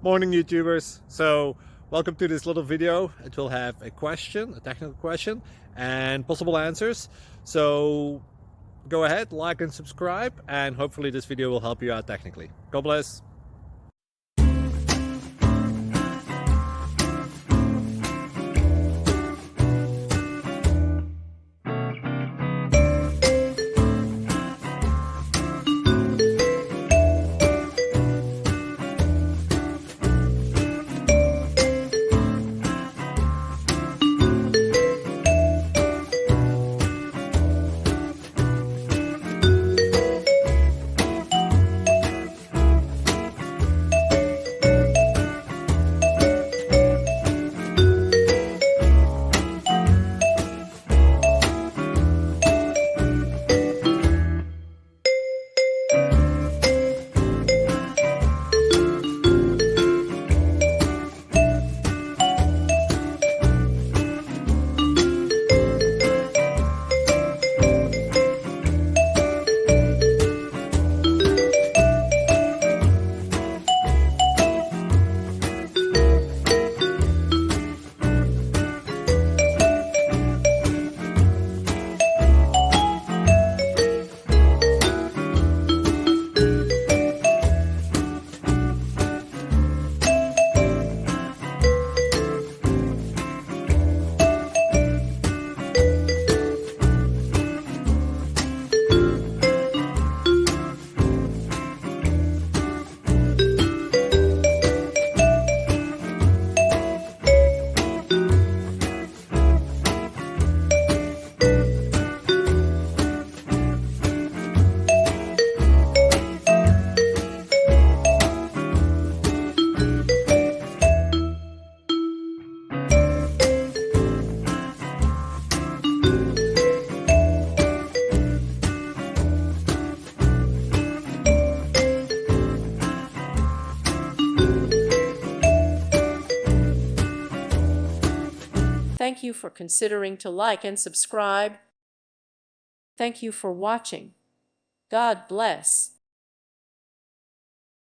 Morning YouTubers. So welcome to this little video. It will have a question, a technical question, and possible answers. So go ahead, like and subscribe, and hopefully this video will help you out technically. God bless. Thank you for considering to like and subscribe. Thank you for watching. God bless.